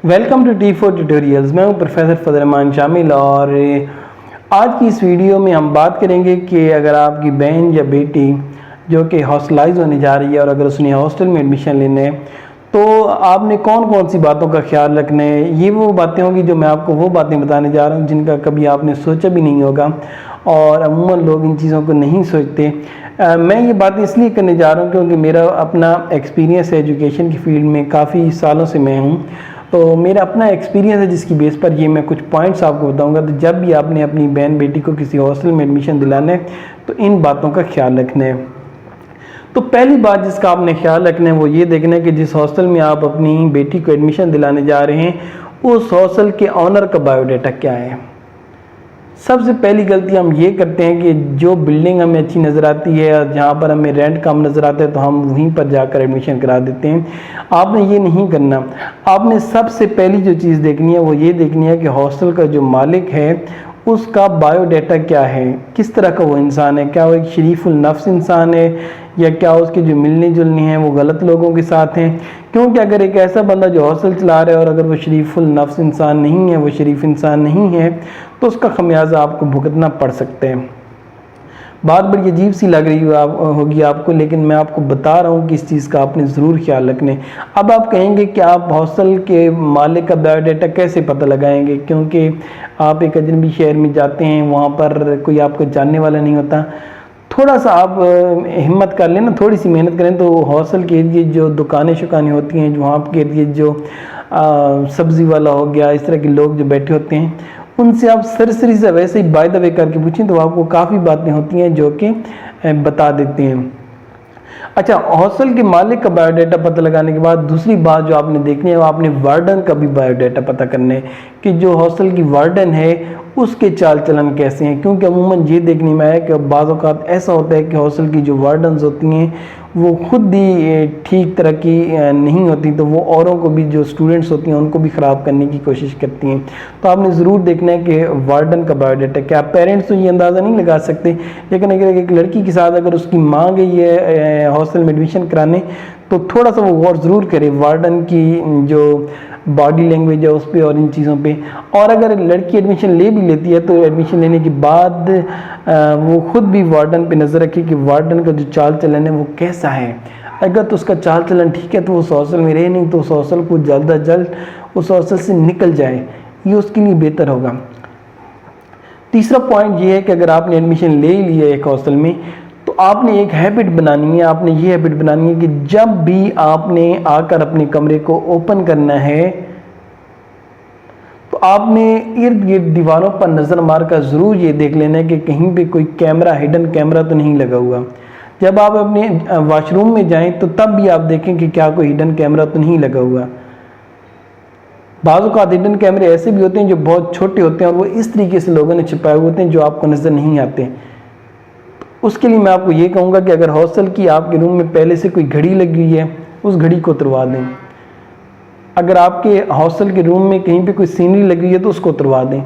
Welcome to T4 tutorials. میں ہوں professor فضل الرحمان شامل اور آج کی اس ویڈیو میں ہم بات کریں گے کہ اگر آپ کی بہن یا بیٹی جو کہ ہاسٹلائز ہونے جا رہی ہے اور اگر اس نے ہاسٹل میں ایڈمیشن لینے تو آپ نے کون کون سی باتوں کا خیال رکھنا ہے. یہ وہ باتیں ہوں گی جو میں آپ کو وہ باتیں بتانے جا رہا ہوں جن کا کبھی آپ نے سوچا بھی نہیں ہوگا اور عموماً لوگ ان چیزوں کو نہیں سوچتے. میں یہ باتیں اس لیے کرنے جا رہا ہوں کیونکہ میرا اپنا ایکسپیرینس ہے ایجوکیشن کی فیلڈ میں. کافی سالوں سے میں ہوں تو میرا اپنا ایکسپیرینس ہے جس کی بیس پر یہ میں کچھ پوائنٹس آپ کو بتاؤں گا. تو جب بھی آپ نے اپنی بہن بیٹی کو کسی ہاسٹل میں ایڈمیشن دلانا ہے تو ان باتوں کا خیال رکھنا ہے. تو پہلی بات جس کا آپ نے خیال رکھنا ہے وہ یہ دیکھنا ہے کہ جس ہاسٹل میں آپ اپنی بیٹی کو ایڈمیشن دلانے جا رہے ہیں اس ہاسٹل کے آنر کا بایو ڈیٹا کیا ہے. سب سے پہلی غلطی ہم یہ کرتے ہیں کہ جو بلڈنگ ہمیں اچھی نظر آتی ہے اور جہاں پر ہمیں رینٹ کم نظر آتا ہے تو ہم وہیں پر جا کر ایڈمیشن کرا دیتے ہیں. آپ نے یہ نہیں کرنا. آپ نے سب سے پہلی جو چیز دیکھنی ہے وہ یہ دیکھنی ہے کہ ہاسٹل کا جو مالک ہے اس کا بایو ڈیٹا کیا ہے, کس طرح کا وہ انسان ہے. کیا وہ ایک شریف النفس انسان ہے یا کیا اس کے جو ملنے جلنے ہیں وہ غلط لوگوں کے ساتھ ہیں. کیونکہ اگر ایک ایسا بندہ جو ہاسٹل چلا رہا ہے اور اگر وہ شریف النفس انسان نہیں ہے, وہ شریف انسان نہیں ہے تو اس کا خمیازہ آپ کو بھگتنا پڑ سکتا ہے. بات بڑی عجیب سی لگ رہی ہوگی آپ کو, لیکن میں آپ کو بتا رہا ہوں کہ اس چیز کا آپ نے ضرور خیال رکھنا ہے. اب آپ کہیں گے کہ آپ ہاسٹل کے مالک کا بایو ڈیٹا کیسے پتہ لگائیں گے کیونکہ آپ ایک اجنبی شہر میں جاتے ہیں, وہاں پر کوئی آپ کو جاننے والا نہیں ہوتا. تھوڑا سا آپ ہمت کر لیں نا, تھوڑی سی محنت کریں تو ہاسٹل کے ارد گرد جو دکانیں شکانیں ہوتی ہیں, جو آپ کے ارد گرد جو سبزی والا ہو گیا, اس طرح کے لوگ جو بیٹھے ہوتے ہیں ان سے آپ سرسری سے ویسے ہی بائی دا وے کر کے پوچھیں تو آپ کو کافی باتیں ہوتی ہیں جو کہ بتا دیتے ہیں. اچھا, ہاسٹل کے مالک کا بایو ڈیٹا پتہ لگانے کے بعد دوسری بات جو آپ نے دیکھنی ہے وہ آپ نے وارڈن کا بھی بایو ڈیٹا پتہ کرنا ہے کہ جو ہاسٹل کی وارڈن ہے اس کے چال چلن کیسے ہیں. کیونکہ عموماً یہ دیکھنے میں آیا کہ بعض اوقات ایسا ہوتا ہے کہ ہاسٹل کی جو وارڈنز ہوتی ہیں وہ خود بھی ٹھیک طرح کی نہیں ہوتی تو وہ اوروں کو بھی, جو اسٹوڈنٹس ہوتی ہیں ان کو بھی خراب کرنے کی کوشش کرتی ہیں. تو آپ نے ضرور دیکھنا ہے کہ وارڈن کا بایو ڈیٹا کیا. پیرنٹس تو یہ اندازہ نہیں لگا سکتے, لیکن اگر ایک لڑکی کے ساتھ اگر اس کی ماں گئی ہے ہاسٹل میں ایڈمیشن کرانے تو تھوڑا سا وہ غور ضرور کرے وارڈن کی جو باڈی لینگویج ہے اس پہ اور ان چیزوں پہ. اور اگر لڑکی ایڈمیشن لے بھی لیتی ہے تو ایڈمیشن لینے کے بعد وہ خود بھی وارڈن پہ نظر رکھے کہ وارڈن کا جو چال چلن ہے وہ کیسا ہے. اگر تو اس کا چال چلن ٹھیک ہے تو اس ہاسٹل میں رہے, نہیں تو اس ہاسٹل کو جلد از جلد اس ہاسٹل سے نکل جائے, یہ اس کے لیے بہتر ہوگا. تیسرا پوائنٹ یہ ہے کہ اگر آپ نے ایڈمیشن لے ہی لیا ایک ہاسٹل میں تو آپ نے ایک ہیبٹ بنانی ہے. آپ نے یہ ہیبٹ بنانی ہے کہ جب بھی آپ نے آ کر اپنے کمرے کو اوپن کرنا ہے تو آپ نے ارد گرد دیواروں پر نظر مار کر ضرور یہ دیکھ لینا ہے کہ کہیں پہ کوئی کیمرہ, ہڈن کیمرہ تو نہیں لگا ہوا. جب آپ اپنے واش روم میں جائیں تو تب بھی آپ دیکھیں کہ کیا کوئی ہڈن کیمرہ تو نہیں لگا ہوا. بعض اوقات ہڈن کیمرے ایسے بھی ہوتے ہیں جو بہت چھوٹے ہوتے ہیں اور وہ اس طریقے سے لوگوں نے چھپائے ہوتے ہیں جو آپ کو نظر نہیں آتے. اس کے لیے میں آپ کو یہ کہوں گا کہ اگر ہاسٹل کی آپ کے روم میں پہلے سے کوئی گھڑی لگی ہوئی ہے اس گھڑی کو اتروا دیں. اگر آپ کے ہاسٹل کے روم میں کہیں پہ کوئی سینری لگی ہوئی ہے تو اس کو اتروا دیں.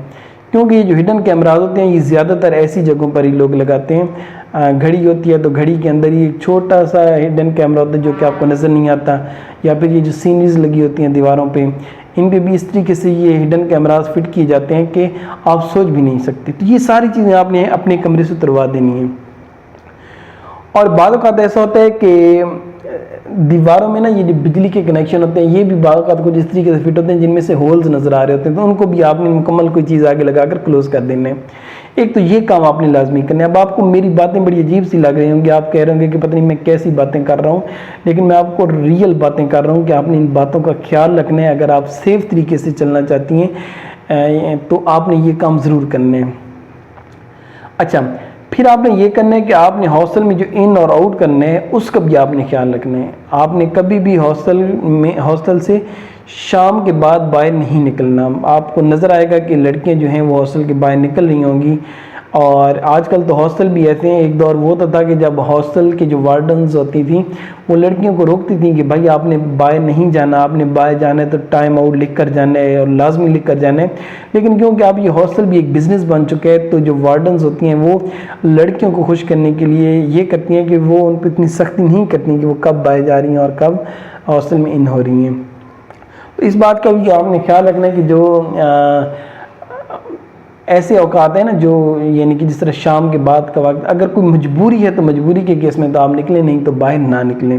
کیونکہ یہ جو ہڈن کیمراز ہوتے ہیں یہ زیادہ تر ایسی جگہوں پر ہی لوگ لگاتے ہیں. گھڑی ہوتی ہے تو گھڑی کے اندر ہی ایک چھوٹا سا ہڈن کیمرہ ہوتا ہے جو کہ آپ کو نظر نہیں آتا, یا پھر یہ جو سینریز لگی ہوتی ہیں دیواروں پہ ان پہ بھی اس طریقے سے یہ ہڈن کیمراز فٹ کیے جاتے ہیں کہ آپ سوچ بھی نہیں سکتے. تو یہ ساری چیزیں آپ نے اپنے کمرے سے اتروا دینی ہیں. اور بعض اوقات ایسا ہوتا ہے کہ دیواروں میں نا یہ جو بجلی کے کنیکشن ہوتے ہیں یہ بھی بعض اوقات کچھ اس طریقے سے فٹ ہوتے ہیں جن میں سے ہولز نظر آ رہے ہوتے ہیں, تو ان کو بھی آپ نے مکمل کوئی چیز آگے لگا کر کلوز کر دینا ہے. ایک تو یہ کام آپ نے لازمی کرنا ہے. اب آپ کو میری باتیں بڑی عجیب سی لگ رہی ہوں گی, آپ کہہ رہے ہوں گے کہ پتہ نہیں میں کیسی باتیں کر رہا ہوں, لیکن میں آپ کو ریئل باتیں کر رہا ہوں کہ آپ نے ان باتوں کا خیال رکھنا ہے. اگر آپ سیف طریقے سے چلنا چاہتی ہیں تو آپ نے یہ کام ضرور کرنا ہے. اچھا, پھر آپ نے یہ کرنا ہے کہ آپ نے ہاسٹل میں جو ان اور آؤٹ کرنا ہے اس کا بھی آپ نے خیال رکھنا ہے. آپ نے کبھی بھی ہاسٹل سے شام کے بعد باہر نہیں نکلنا. آپ کو نظر آئے گا کہ لڑکیاں جو ہیں وہ ہاسٹل کے باہر نکل رہی ہوں گی, اور آج کل تو ہاسٹل بھی ایسے ہیں. ایک دور وہ ہوتا تھا کہ جب ہاسٹل کے جو وارڈنز ہوتی تھیں وہ لڑکیوں کو روکتی تھیں کہ بھائی آپ نے باہر نہیں جانا, آپ نے باہر جانا ہے تو ٹائم آؤٹ لکھ کر جانا ہے اور لازمی لکھ کر جانا ہے. لیکن کیونکہ اب یہ ہاسٹل بھی ایک بزنس بن چکا ہے تو جو وارڈنز ہوتی ہیں وہ لڑکیوں کو خوش کرنے کے لیے یہ کرتی ہیں کہ وہ ان پہ اتنی سختی نہیں کرتی کہ وہ کب باہر جا رہی ہیں اور کب ہاسٹل میں ان ہو رہی ہیں. اس بات کا بھی آپ نے خیال رکھنا ہے کہ جو ایسے اوقات ہیں نا جو یعنی کہ جس طرح شام کے بعد کا وقت، اگر کوئی مجبوری ہے تو مجبوری کے کیس میں تو آپ نکلیں، نہیں تو باہر نہ نکلیں۔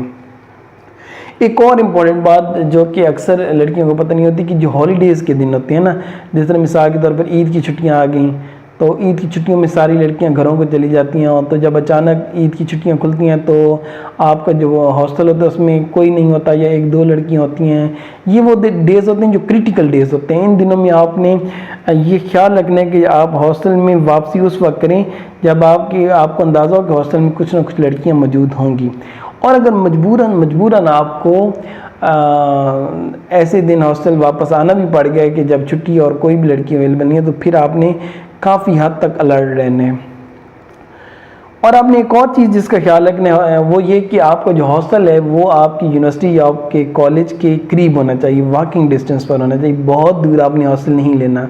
ایک اور امپورٹنٹ بات جو کہ اکثر لڑکیوں کو پتہ نہیں ہوتی کہ جو ہالیڈیز کے دن ہوتے ہیں نا، جس طرح مثال کے طور پر عید کی چھٹیاں آ گئیں، تو عید کی چھٹیوں میں ساری لڑکیاں گھروں کو چلی جاتی ہیں، اور تو جب اچانک عید کی چھٹیاں کھلتی ہیں تو آپ کا جو ہاسٹل ہوتا ہے اس میں کوئی نہیں ہوتا یا ایک دو لڑکیاں ہوتی ہیں۔ یہ وہ ڈیز ہوتے ہیں جو کریٹیکل ڈیز ہوتے ہیں۔ ان دنوں میں آپ نے یہ خیال رکھنا ہے کہ آپ ہاسٹل میں واپسی اس وقت کریں جب آپ کو اندازہ ہو کہ ہاسٹل میں کچھ نہ کچھ لڑکیاں موجود ہوں گی، اور اگر مجبوراً آپ کو ایسے دن ہاسٹل واپس آنا بھی پڑ گیا کہ جب چھٹی اور کوئی بھی لڑکی اویلیبل نہیں ہے، تو پھر آپ نے کافی حد تک الرٹ رہنا ہے۔ اور آپ نے ایک اور چیز جس کا خیال رکھنا ہے وہ یہ کہ آپ کا جو ہاسٹل ہے وہ آپ کی یونیورسٹی یا آپ کے کالج کے قریب ہونا چاہیے، واکنگ ڈسٹینس پر ہونا چاہیے۔ بہت دور آپ نے ہاسٹل نہیں لینا،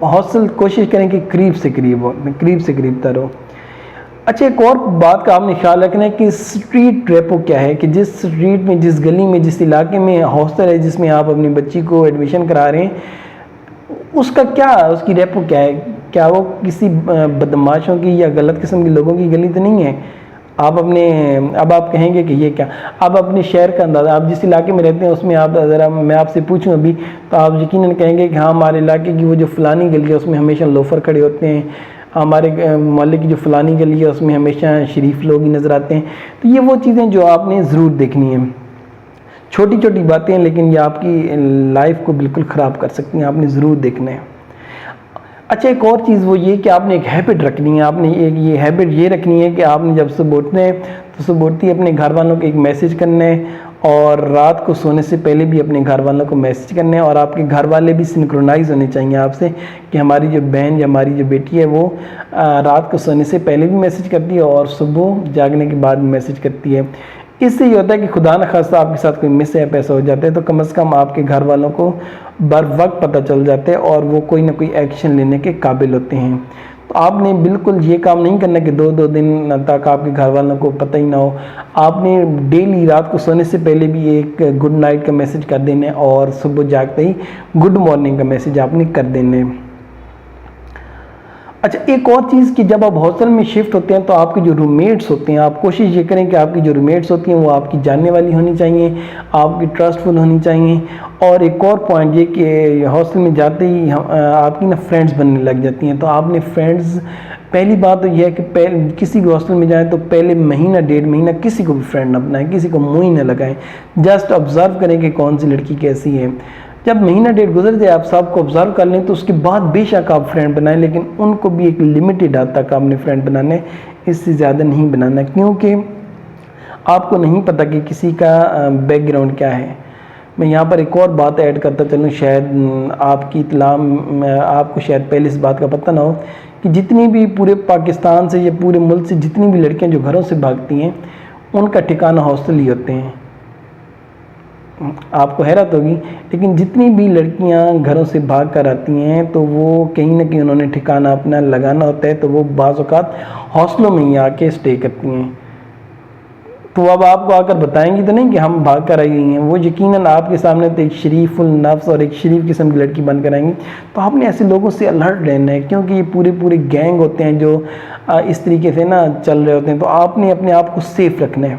ہاسٹل کوشش کریں کہ قریب سے قریب تر ہو۔ اچھا، ایک اور بات کا آپ نے خیال رکھنا ہے کہ اسٹریٹ ریپو کیا ہے، کہ جس اسٹریٹ میں، جس گلی میں، جس علاقے میں ہاسٹل ہے جس میں آپ اپنی بچی کو ایڈمیشن کرا رہے ہیں، اس کی ریپو کیا ہے؟ کیا وہ کسی بدماشوں کی یا غلط قسم کے لوگوں کی گلی تو نہیں ہے؟ اب آپ کہیں گے کہ یہ کیا، اب اپنے شہر کا اندازہ، آپ جس علاقے میں رہتے ہیں اس میں میں آپ سے پوچھوں ابھی تو آپ یقیناً کہیں گے کہ ہاں ہمارے علاقے کی وہ جو فلانی گلی ہے اس میں ہمیشہ لوفر کھڑے ہوتے ہیں، ہمارے محلے کی جو فلانی گلی ہے اس میں ہمیشہ شریف لوگ ہی نظر آتے ہیں۔ تو یہ وہ چیزیں جو آپ نے ضرور دیکھنی ہیں، چھوٹی چھوٹی باتیں ہیں لیکن یہ آپ کی لائف کو بالکل خراب کر سکتی ہیں، آپ نے ضرور دیکھنا ہے۔ اچھا، ایک اور چیز وہ یہ کہ آپ نے ایک ہیبٹ رکھنی ہے، آپ نے یہ ہیبٹ یہ رکھنی ہے کہ آپ نے جب صبح اٹھنا ہے تو صبح اٹھتے ہی اپنے گھر والوں کو ایک میسج کرنا ہے، اور رات کو سونے سے پہلے بھی اپنے گھر والوں کو میسج کرنا ہے، اور آپ کے گھر والے بھی سنکرونائز ہونے چاہیے آپ سے کہ ہماری جو بہن یا ہماری جو بیٹی ہے وہ رات کو سونے سے پہلے بھی میسج کرتی ہے اور صبح جاگنے کے بعد بھی میسج کرتی ہے۔ اس سے یہ ہوتا ہے کہ خدا نخواستہ آپ کے ساتھ کوئی مس ایپ ایسا ہو جاتا ہے تو کم از کم آپ کے گھر والوں کو بر وقت پتہ چل جاتا ہے اور وہ کوئی نہ کوئی ایکشن لینے کے قابل ہوتے ہیں۔ تو آپ نے بالکل یہ کام نہیں کرنا کہ دو دن تک آپ کے گھر والوں کو پتہ ہی نہ ہو۔ آپ نے ڈیلی رات کو سونے سے پہلے بھی ایک گڈ نائٹ کا میسج کر دینا ہے، اور صبح جاگتے ہی گڈ مارننگ کا میسج آپ نے کر دینا ہے۔ اچھا، ایک اور چیز کہ جب آپ ہاسٹل میں شفٹ ہوتے ہیں تو آپ کے جو روم میٹس ہوتے ہیں، آپ کوشش یہ کریں کہ آپ کی جو روم میٹس ہوتی ہیں وہ آپ کی جاننے والی ہونی چاہیے، آپ کی ٹرسٹفل ہونی چاہیے۔ اور ایک اور پوائنٹ یہ کہ ہاسٹل میں جاتے ہی آپ کی فرینڈز بننے لگ جاتی ہیں، تو آپ نے فرینڈز، پہلی بات تو یہ ہے کہ کسی بھی ہاسٹل میں جائیں تو پہلے مہینہ ڈیڑھ مہینہ کسی کو بھی فرینڈ نہ بنائیں، کسی کو منہ ہی نہ لگائیں، جسٹ آبزرو کریں کہ کون سی لڑکی کیسی ہے۔ جب مہینہ ڈیڑھ گزر جائے، آپ سب کو آبزرو کر لیں تو اس کے بعد بے شک آپ فرینڈ بنائیں، لیکن ان کو بھی ایک لمیٹڈ حد تک آپ نے فرینڈ بنانا ہے، اس سے زیادہ نہیں بنانا، کیونکہ آپ کو نہیں پتہ کہ کسی کا بیک گراؤنڈ کیا ہے۔ میں یہاں پر ایک اور بات ایڈ کرتا چلوں، شاید آپ کی اطلاع، آپ کو شاید پہلے اس بات کا پتہ نہ ہو کہ جتنی بھی پورے پاکستان سے یا پورے ملک سے جتنی بھی لڑکیاں جو گھروں سے بھاگتی ہیں ان کا ٹھکانہ ہاسٹل ہی ہوتے ہیں۔ آپ کو حیرت ہوگی لیکن جتنی بھی لڑکیاں گھروں سے بھاگ کر آتی ہیں تو وہ کہیں نہ کہیں انہوں نے ٹھکانہ اپنا لگانا ہوتا ہے، تو وہ بعض اوقات ہاسٹلوں میں ہی آ کے اسٹے کرتی ہیں۔ تو اب آپ کو آ کر بتائیں گی تو نہیں کہ ہم بھاگ کر آئی ہیں، وہ یقیناً آپ کے سامنے تو ایک شریف النفس اور ایک شریف قسم کی لڑکی بن کر آئیں گی۔ تو آپ نے ایسے لوگوں سے الرٹ رہنا ہے، کیونکہ یہ پورے گینگ ہوتے ہیں جو اس طریقے سے چل رہے ہوتے ہیں، تو آپ نے اپنے آپ کو سیف رکھنا ہے۔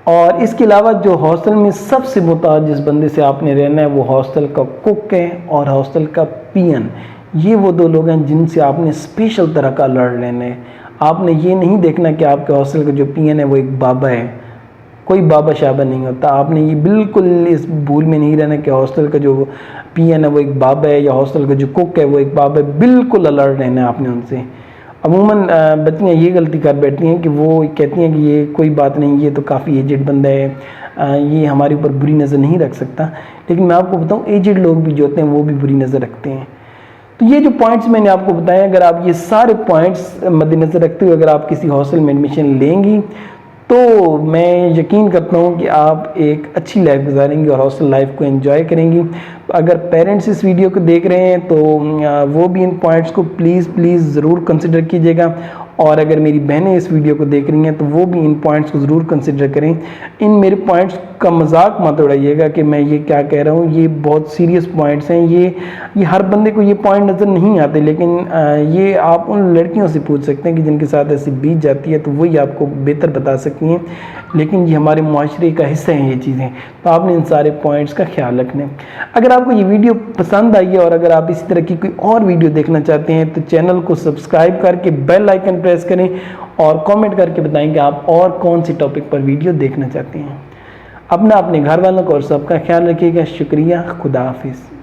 اور اس کے علاوہ جو ہاسٹل میں سب سے محتاط جس بندے سے آپ نے رہنا ہے وہ ہاسٹل کا کک ہے اور ہاسٹل کا پین۔ یہ وہ دو لوگ ہیں جن سے آپ نے اسپیشل طرح کا الرٹ لینا ہے۔ آپ نے یہ نہیں دیکھنا کہ آپ کے ہاسٹل کا جو پین ہے وہ ایک بابا ہے، کوئی بابا شابا نہیں ہوتا۔ آپ نے یہ بالکل اس بھول میں نہیں رہنا کہ ہاسٹل کا جو پین ہے وہ ایک بابا ہے یا ہاسٹل کا جو کک ہے وہ ایک بابا ہے، بالکل الرٹ رہنا ہے آپ نے ان سے۔ عموماً بچیاں یہ غلطی کر بیٹھتی ہیں کہ وہ کہتی ہیں کہ یہ کوئی بات نہیں، یہ تو کافی ایجڈ بندہ ہے، یہ ہمارے اوپر بری نظر نہیں رکھ سکتا، لیکن میں آپ کو بتاؤں ایجڈ لوگ بھی جو ہوتے ہیں وہ بھی بری نظر رکھتے ہیں۔ تو یہ جو پوائنٹس میں نے آپ کو بتایا، اگر آپ یہ سارے پوائنٹس مد نظر رکھتے ہوئے اگر آپ کسی ہاسٹل میں ایڈمیشن لیں گی تو میں یقین کرتا ہوں کہ آپ ایک اچھی لائف گزاریں گی اور ہاسٹل لائف کو انجوائے کریں گی۔ تو اگر پیرنٹس اس ویڈیو کو دیکھ رہے ہیں تو وہ بھی ان پوائنٹس کو پلیز ضرور کنسیڈر کیجیے گا، اور اگر میری بہنیں اس ویڈیو کو دیکھ رہی ہیں تو وہ بھی ان پوائنٹس کو ضرور کنسیڈر کریں۔ ان میرے پوائنٹس کا مذاق مت اڑائیے گا کہ میں یہ کیا کہہ رہا ہوں، یہ بہت سیریس پوائنٹس ہیں، یہ ہر بندے کو یہ پوائنٹ نظر نہیں آتے، لیکن یہ آپ ان لڑکیوں سے پوچھ سکتے ہیں کہ جن کے ساتھ ایسی بیت جاتی ہے، تو وہی آپ کو بہتر بتا سکتی ہیں، لیکن یہ ہمارے معاشرے کا حصہ ہیں یہ چیزیں، تو آپ نے ان سارے پوائنٹس کا خیال رکھنا ہے۔ اگر آپ کو یہ ویڈیو پسند آئی ہے اور اگر آپ اسی طرح کی کوئی اور ویڈیو دیکھنا چاہتے ہیں تو چینل کو سبسکرائب کر کے بیل آئیکن پریس کریں اور کامنٹ کر کے بتائیں کہ آپ اور کون سی ٹاپک پر ویڈیو دیکھنا چاہتے ہیں۔ اپنے گھر والوں کو اور سب کا خیال رکھیے گا۔ شکریہ، خدا حافظ۔